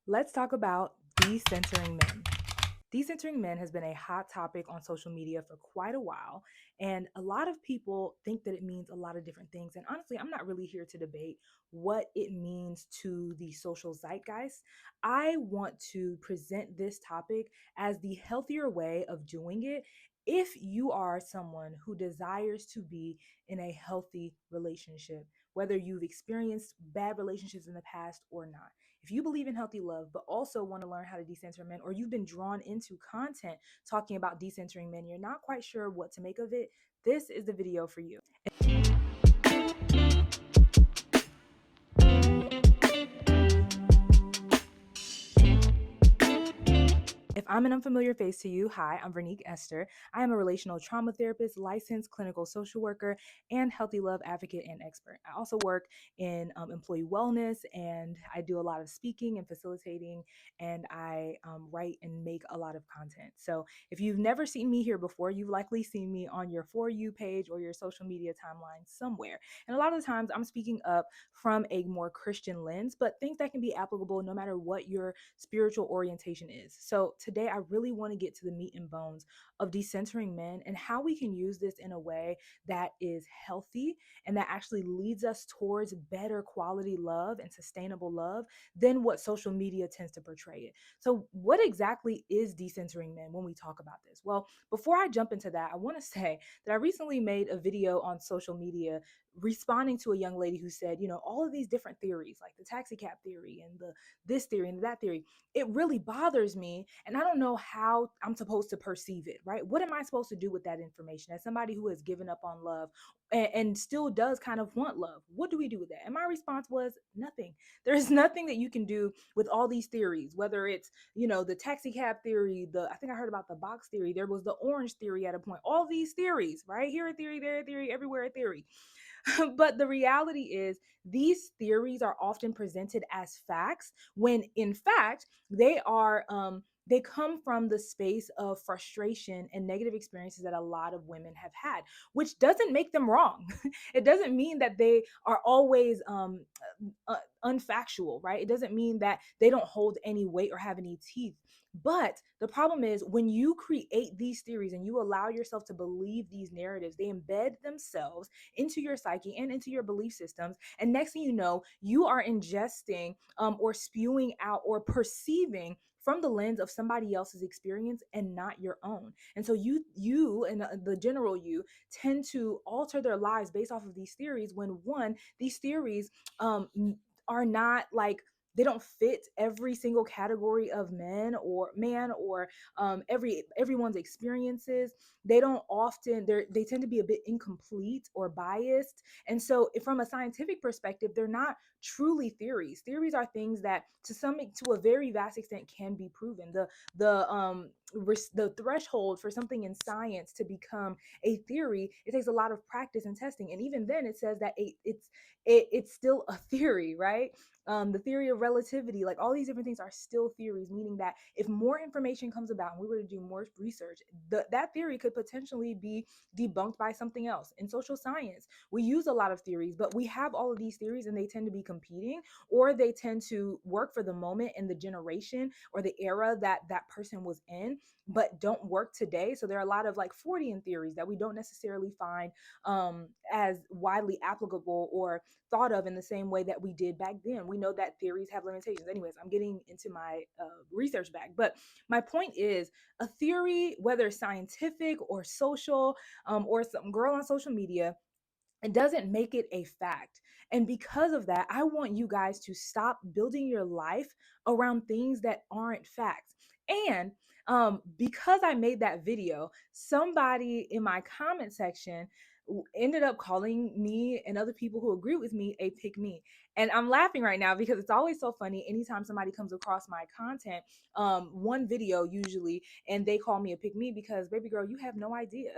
Let's talk about decentering men. Decentering men has been a hot topic on social media for quite a while, and a lot of people think that it means a lot of different things. And honestly, I'm not really here to debate what it means to the social zeitgeist. I want to present this topic as the healthier way of doing it if you are someone who desires to be in a healthy relationship, whether you've experienced bad relationships in the past or not. If you believe in healthy love, but also want to learn how to decenter men, or you've been drawn into content talking about decentering men, you're not quite sure what to make of it, this is the video for you. If I'm an unfamiliar face to you, hi, I'm Vernique Esther. I am a relational trauma therapist, licensed clinical social worker, and healthy love advocate and expert. I also work in employee wellness, and I do a lot of speaking and facilitating, and I write and make a lot of content. So if you've never seen me here before, you've likely seen me on your For You page or your social media timeline somewhere. And a lot of the times I'm speaking up from a more Christian lens, but things that can be applicable no matter what your spiritual orientation is. So today I really want to get to the meat and bones of decentering men and how we can use this in a way that is healthy and that actually leads us towards better quality love and sustainable love than what social media tends to portray it. So what exactly is decentering men when we talk about this? Well, before I jump into that, I want to say that I recently made a video on social media responding to a young lady who said, all of these different theories, like the taxi cab theory and the this theory and that theory, it really bothers me. And I don't know how I'm supposed to perceive it, right? What am I supposed to do with that information as somebody who has given up on love and still does kind of want love? What do we do with that? And my response was nothing. There is nothing that you can do with all these theories, whether it's, the taxi cab theory, I think I heard about the box theory. There was the orange theory at a point, all these theories, right? Here a theory, there a theory, everywhere a theory. But the reality is, these theories are often presented as facts when in fact they come from the space of frustration and negative experiences that a lot of women have had, which doesn't make them wrong. It doesn't mean that they are always unfactual, right? It doesn't mean that they don't hold any weight or have any teeth. But the problem is, when you create these theories and you allow yourself to believe these narratives, they embed themselves into your psyche and into your belief systems. And next thing you know, you are ingesting or spewing out or perceiving from the lens of somebody else's experience and not your own. And so you and the general you tend to alter their lives based off of these theories, when one, these theories um are not like, they don't fit every single category of men or man or everyone's experiences. They don't often, they tend to be a bit incomplete or biased. And so from a scientific perspective, they're not truly theories. Theories are things that to a very vast extent can be proven. The threshold for something in science to become a theory, it takes a lot of practice and testing. And even then it says that it's still a theory, right? The theory of relativity, like all these different things are still theories, meaning that if more information comes about and we were to do more research, that theory could potentially be debunked by something else. In social science, we use a lot of theories, but we have all of these theories and they tend to be competing, or they tend to work for the moment and the generation or the era that that person was in, but don't work today. So there are a lot of like Freudian theories that we don't necessarily find as widely applicable or thought of in the same way that we did back then. We know that theories have limitations. Anyways, I'm getting into my research bag, but my point is, a theory, whether scientific or social, or some girl on social media, it doesn't make it a fact. And because of that, I want you guys to stop building your life around things that aren't facts. And because I made that video, somebody in my comment section ended up calling me and other people who agree with me a pick me. And I'm laughing right now because it's always so funny anytime somebody comes across my content, one video usually, and they call me a pick me, because baby girl, you have no idea.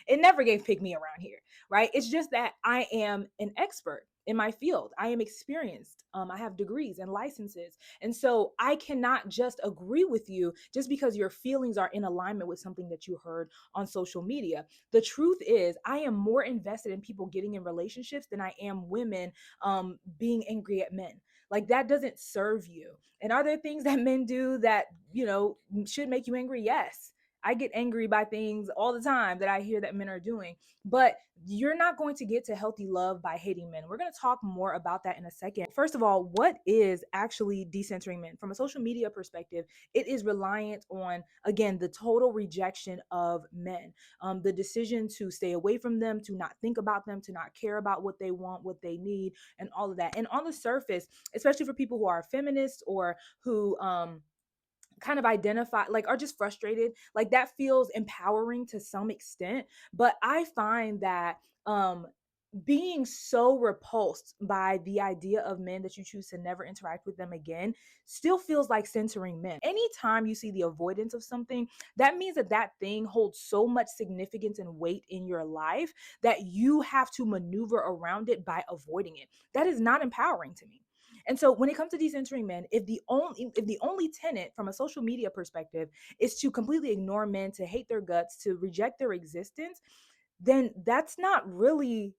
It never gave pick me around here, right? It's just that I am an expert in my field. I am experienced. I have degrees and licenses. And so I cannot just agree with you just because your feelings are in alignment with something that you heard on social media. The truth is, I am more invested in people getting in relationships than I am women being angry at men. Like, that doesn't serve you. And are there things that men do that, should make you angry? Yes. I get angry by things all the time that I hear that men are doing, but you're not going to get to healthy love by hating men. We're going to talk more about that in a second. First of all, what is actually decentering men? From a social media perspective, it is reliant on, again, the total rejection of men, the decision to stay away from them, to not think about them, to not care about what they want, what they need, and all of that. And on the surface, especially for people who are feminists or who, kind of identify, like, are just frustrated, like, that feels empowering to some extent. But I find that being so repulsed by the idea of men that you choose to never interact with them again still feels like centering men. Anytime you see the avoidance of something, that means that that thing holds so much significance and weight in your life that you have to maneuver around it by avoiding it. That is not empowering to me. And so when it comes to decentering men, if the only tenet from a social media perspective is to completely ignore men, to hate their guts, to reject their existence, then that's not really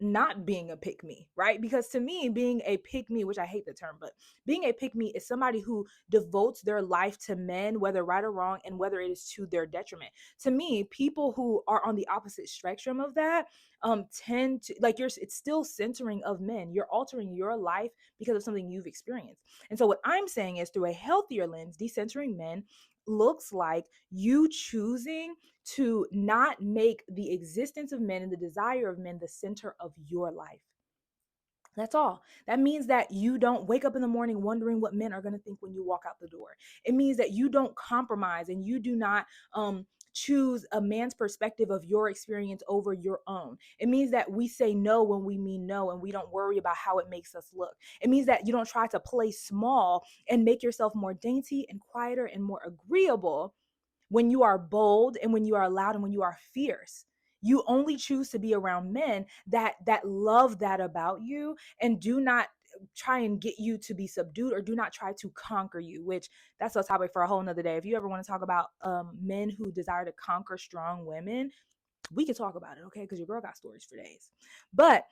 not being a pick me, right? Because to me, being a pick me, which I hate the term, but being a pick me is somebody who devotes their life to men, whether right or wrong, and whether it is to their detriment. To me, people who are on the opposite spectrum of that tend to, like, it's still centering of men. You're altering your life because of something you've experienced. And so what I'm saying is, through a healthier lens, decentering men looks like you choosing to not make the existence of men and the desire of men the center of your life. That's all. That means that you don't wake up in the morning wondering what men are going to think when you walk out the door. It means that you don't compromise and you do not choose a man's perspective of your experience over your own. It means that we say no when we mean no, and we don't worry about how it makes us look. It means that you don't try to play small and make yourself more dainty and quieter and more agreeable when you are bold and when you are loud and when you are fierce. You only choose to be around men that love that about you and do not try and get you to be subdued, or do not try to conquer you, which that's a topic for a whole nother day. If you ever want to talk about men who desire to conquer strong women, we can talk about it, okay? Because your girl got stories for days. But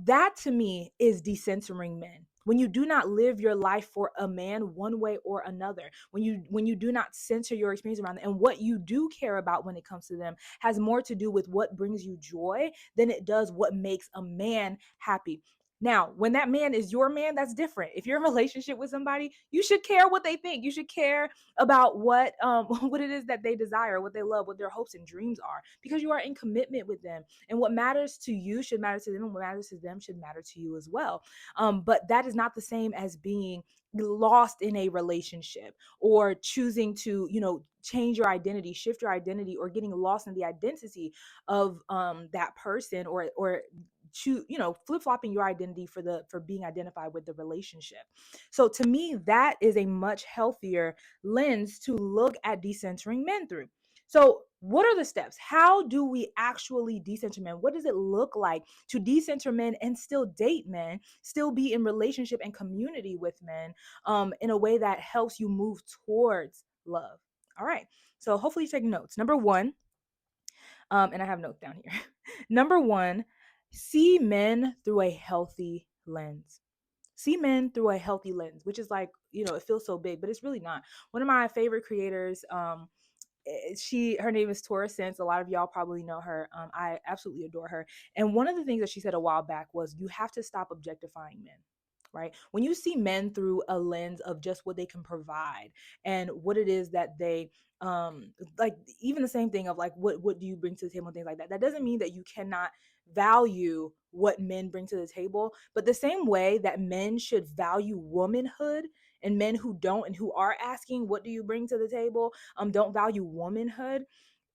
that to me is decentering men. When you do not live your life for a man one way or another, when you do not center your experience around them, and what you do care about when it comes to them has more to do with what brings you joy than it does what makes a man happy. Now, when that man is your man, that's different. If you're in a relationship with somebody, you should care what they think. You should care about what what it is that they desire, what they love, what their hopes and dreams are, because you are in commitment with them. And what matters to you should matter to them, and what matters to them should matter to you as well. But that is not the same as being lost in a relationship, or choosing to, change your identity, shift your identity, or getting lost in the identity of that person, or flip-flopping your identity for being identified with the relationship. So to me, that is a much healthier lens to look at decentering men through. So what are the steps? How do we actually decenter men? What does it look like to decenter men and still date men, still be in relationship and community with men, in a way that helps you move towards love? All right. So hopefully you take notes. Number one, and I have notes down here. Number one, see men through a healthy lens. See men through a healthy lens, which is like, it feels so big, but it's really not. One of my favorite creators, her name is Tora Sense. A lot of y'all probably know her. I absolutely adore her. And one of the things that she said a while back was, you have to stop objectifying men. Right? When you see men through a lens of just what they can provide and what it is that they like, even the same thing of like, what do you bring to the table and things like that, that doesn't mean that you cannot value what men bring to the table. But the same way that men should value womanhood, and men who don't and who are asking, what do you bring to the table, don't value womanhood,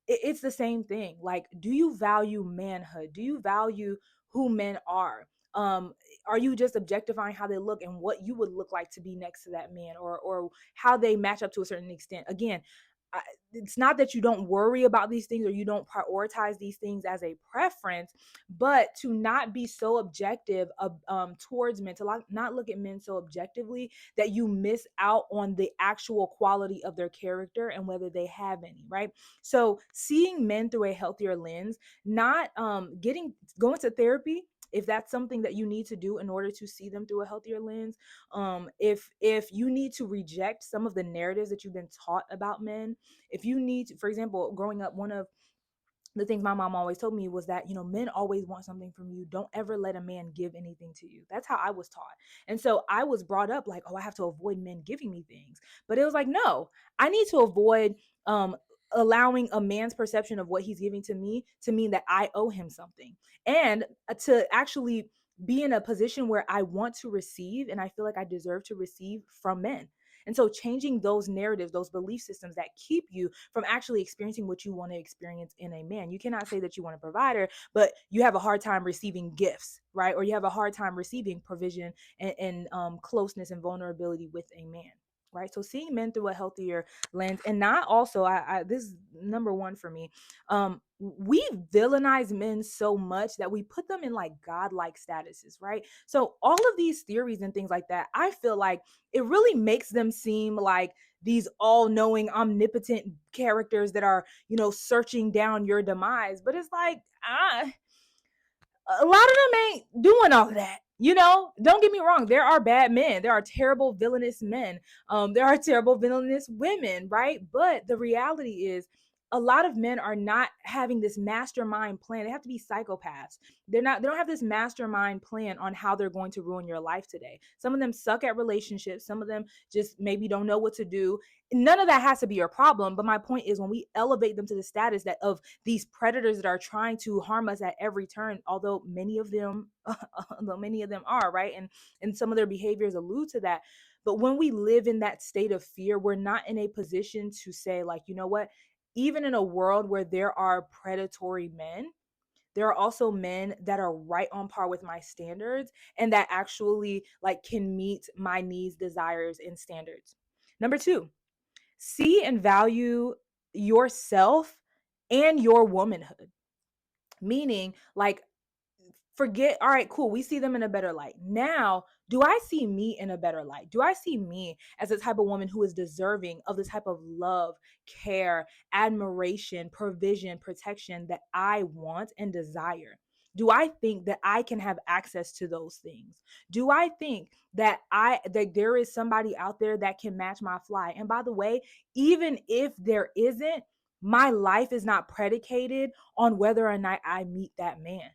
it's the same thing. Like, do you value manhood? Do you value who men are? Are you just objectifying how they look and what you would look like to be next to that man, or how they match up to a certain extent? Again, I, it's not that you don't worry about these things or you don't prioritize these things as a preference, but to not be so objective towards men, to not look at men so objectively that you miss out on the actual quality of their character and whether they have any, right? So seeing men through a healthier lens, not going to therapy if that's something that you need to do in order to see them through a healthier lens. If you need to reject some of the narratives that you've been taught about men, if you need to, for example, growing up, one of the things my mom always told me was that, men always want something from you. Don't ever let a man give anything to you. That's how I was taught. And so I was brought up like, oh, I have to avoid men giving me things. But it was like, no, I need to avoid um allowing a man's perception of what he's giving to me to mean that I owe him something. And to actually be in a position where I want to receive and I feel like I deserve to receive from men. And so changing those narratives, those belief systems that keep you from actually experiencing what you want to experience in a man. You cannot say that you want a provider, but you have a hard time receiving gifts, right? Or you have a hard time receiving provision and closeness and vulnerability with a man. Right. So seeing men through a healthier lens, and not also, this is number one for me. We villainize men so much that we put them in like godlike statuses, right? So all of these theories and things like that, I feel like it really makes them seem like these all-knowing, omnipotent characters that are, searching down your demise. But it's like, a lot of them ain't doing all of that. Don't get me wrong. There are bad men. There are terrible, villainous men. There are terrible, villainous women, right? But the reality is, a lot of men are not having this mastermind plan. They have to be psychopaths. They don't have this mastermind plan on how they're going to ruin your life today. Some of them suck at relationships. Some of them just maybe don't know what to do. None of that has to be your problem. But my point is, when we elevate them to the status that of these predators that are trying to harm us at every turn, although many of them are, right, and some of their behaviors allude to that. But when we live in that state of fear, we're not in a position to say, like, you know what, even in a world where there are predatory men, there are also men that are right on par with my standards and that actually like can meet my needs, desires, and standards. Number two, see and value yourself and your womanhood. Meaning, like, forget, all right, cool, we see them in a better light. Now, do I see me in a better light? Do I see me as the type of woman who is deserving of the type of love, care, admiration, provision, protection that I want and desire? Do I think that I can have access to those things? Do I think that there is somebody out there that can match my fly? And by the way, even if there isn't, my life is not predicated on whether or not I meet that man.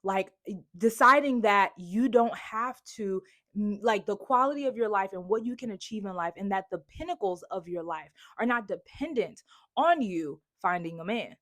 Like, deciding that you don't have to, like, the quality of your life and what you can achieve in life, and that the pinnacles of your life are not dependent on you finding a man,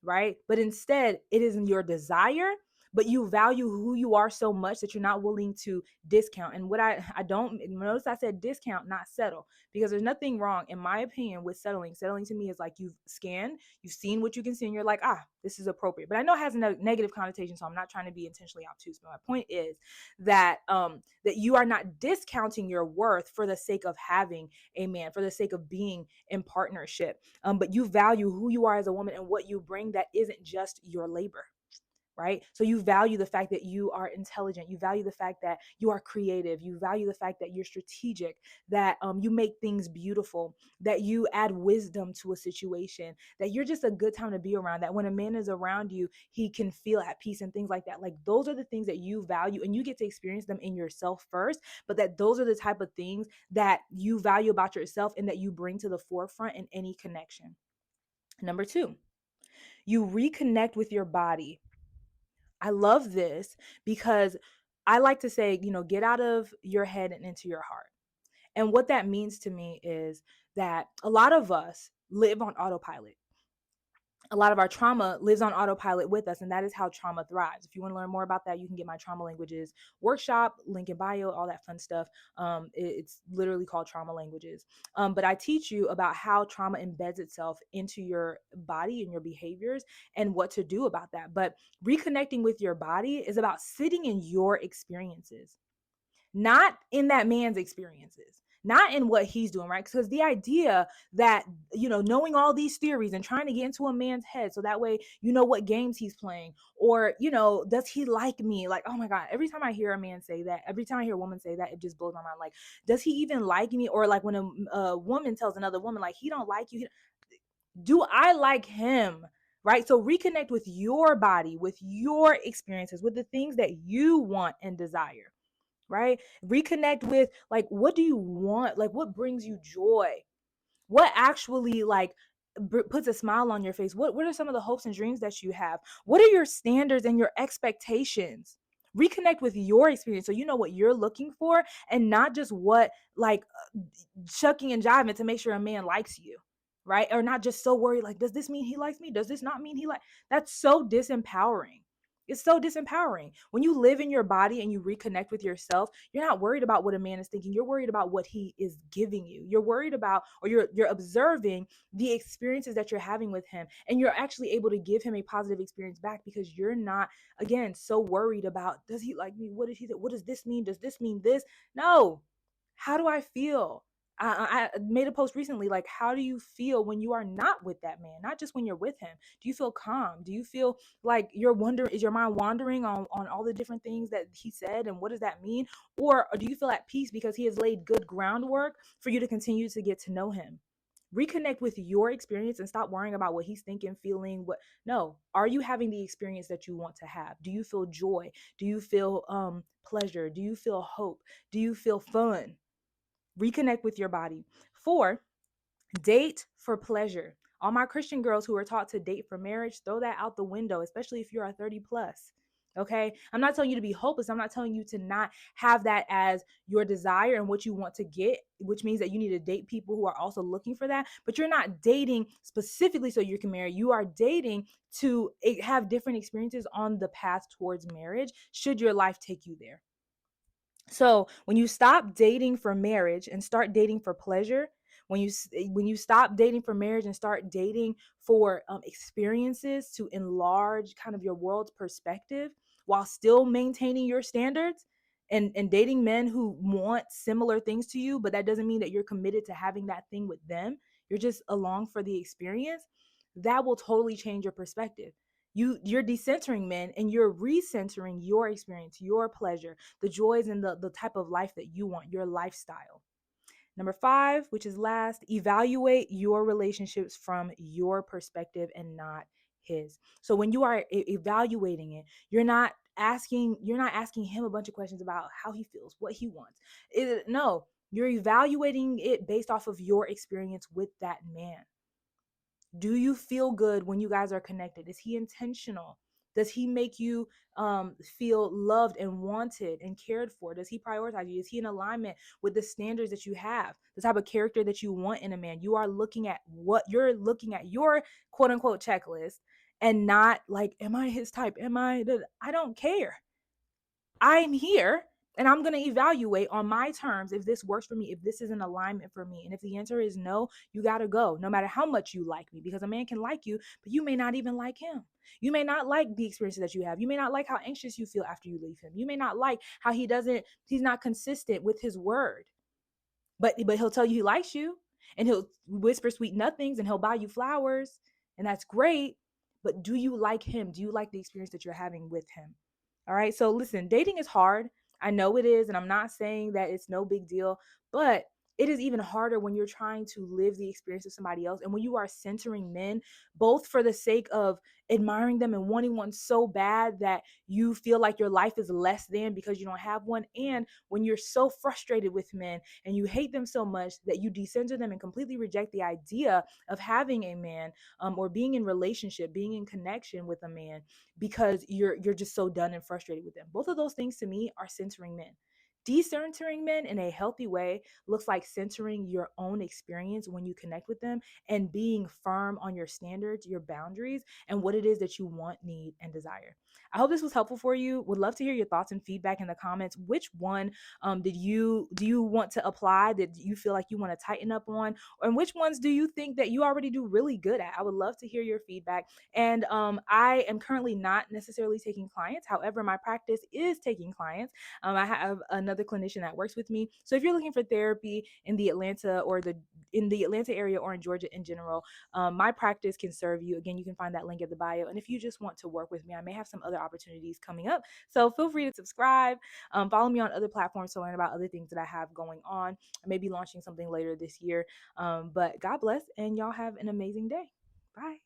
right? But instead, it is in your desire, but you value who you are so much that you're not willing to discount. And what I don't notice, I said discount, not settle, because there's nothing wrong, in my opinion, with settling. Settling to me is like, you've scanned, you've seen what you can see, and you're like, this is appropriate. But I know it has a negative connotation, so I'm not trying to be intentionally obtuse. But my point is that that you are not discounting your worth for the sake of having a man, for the sake of being in partnership. But you value who you are as a woman and what you bring that isn't just your labor. Right? So you value the fact that you are intelligent. You value the fact that you are creative. You value the fact that you're strategic, that you make things beautiful, that you add wisdom to a situation, that you're just a good time to be around, that when a man is around you, he can feel at peace and things like that. Like, those are the things that you value, and you get to experience them in yourself first, but that those are the type of things that you value about yourself and that you bring to the forefront in any connection. Number two, you reconnect with your body. I love this because I like to say, get out of your head and into your heart. And what that means to me is that a lot of us live on autopilot. A lot of our trauma lives on autopilot with us, and that is how trauma thrives. If you want to learn more about that, you can get my trauma languages workshop, link in bio, all that fun stuff. It's literally called Trauma Languages. But I teach you about how trauma embeds itself into your body and your behaviors and what to do about that. But reconnecting with your body is about sitting in your experiences, not in that man's experiences, not in what he's doing, right? Because the idea that, knowing all these theories and trying to get into a man's head so that way you know what games he's playing, or, does he like me? Like, oh my God, every time I hear a man say that, every time I hear a woman say that, it just blows my mind. Like, does he even like me? Or like when a woman tells another woman, like, he don't like you. Do I like him? right? So reconnect with your body, with your experiences, with the things that you want and desire, right? Reconnect with, like, what do you want? Like, what brings you joy? What actually, like, puts a smile on your face? What are some of the hopes and dreams that you have? What are your standards and your expectations? Reconnect with your experience so you know what you're looking for, and not just what, like, shucking and jiving to make sure a man likes you, right? Or not just so worried, like, does this mean he likes me? Does this not mean he like? That's so disempowering. It's so disempowering. When you live in your body and you reconnect with yourself, you're not worried about what a man is thinking. You're worried about what he is giving you. You're worried about, or you're observing the experiences that you're having with him, and you're actually able to give him a positive experience back because you're not, again, so worried about, does he like me? What did he say? What does this mean? Does this mean this? No. How do I feel? I made a post recently, like, how do you feel when you are not with that man? Not just when you're with him. Do you feel calm? Do you feel like you're wondering, is your mind wandering on all the different things that he said, and what does that mean? Or do you feel at peace because he has laid good groundwork for you to continue to get to know him? Reconnect with your experience and stop worrying about what he's thinking, feeling. What No, are you having the experience that you want to have? Do you feel joy? Do you feel pleasure? Do you feel hope? Do you feel fun? Reconnect with your body. 4, date for pleasure. All my Christian girls who are taught to date for marriage, throw that out the window, especially if you're a 30 plus. Okay. I'm not telling you to be hopeless. I'm not telling you to not have that as your desire and what you want to get, which means that you need to date people who are also looking for that. But you're not dating specifically so you can marry. You are dating to have different experiences on the path towards marriage, should your life take you there. So when you stop dating for marriage and start dating for pleasure, when you stop dating for marriage and start dating for experiences to enlarge kind of your world's perspective while still maintaining your standards, and dating men who want similar things to you, but that doesn't mean that you're committed to having that thing with them. You're just along for the experience. That will totally change your perspective. You're decentering men and you're recentering your experience, your pleasure, the joys, and the type of life that you want, your lifestyle. Number 5, which is last, evaluate your relationships from your perspective and not his. So when you are evaluating it, you're not asking him a bunch of questions about how he feels, what he wants. No, you're evaluating it based off of your experience with that man. Do you feel good when you guys are connected? Is he intentional? Does he make you feel loved and wanted and cared for? Does he prioritize you? Is he in alignment with the standards that you have, the type of character that you want in a man? You are looking at your quote unquote checklist, and not like, am I his type? I don't care. I'm here and I'm going to evaluate on my terms if this works for me, if this is an alignment for me. And if the answer is no, you got to go, no matter how much you like me, because a man can like you, but you may not even like him. You may not like the experiences that you have. You may not like how anxious you feel after you leave him. You may not like how he's not consistent with his word. But he'll tell you he likes you, and he'll whisper sweet nothings, and he'll buy you flowers, and that's great. But do you like him? Do you like the experience that you're having with him? All right. So listen, dating is hard. I know it is, and I'm not saying that it's no big deal, but it is even harder when you're trying to live the experience of somebody else, and when you are centering men, both for the sake of admiring them and wanting one so bad that you feel like your life is less than because you don't have one, and when you're so frustrated with men and you hate them so much that you decenter them and completely reject the idea of having a man, or being in relationship, being in connection with a man, because you're just so done and frustrated with them. Both of those things to me are centering men. Decentering men in a healthy way looks like centering your own experience when you connect with them, and being firm on your standards, your boundaries, and what it is that you want, need, and desire. I hope this was helpful for you. Would love to hear your thoughts and feedback in the comments. Which one do you want to apply, that you feel like you want to tighten up on, and which ones do you think that you already do really good at? I would love to hear your feedback. And I am currently not necessarily taking clients. However, my practice is taking clients. I have another clinician that works with me. So if you're looking for therapy in the Atlanta area, or in Georgia in general, my practice can serve you. Again, you can find that link in the bio. And if you just want to work with me, I may have some other opportunities coming up. So feel free to subscribe. Follow me on other platforms to learn about other things that I have going on. I may be launching something later this year. But God bless, and y'all have an amazing day. Bye.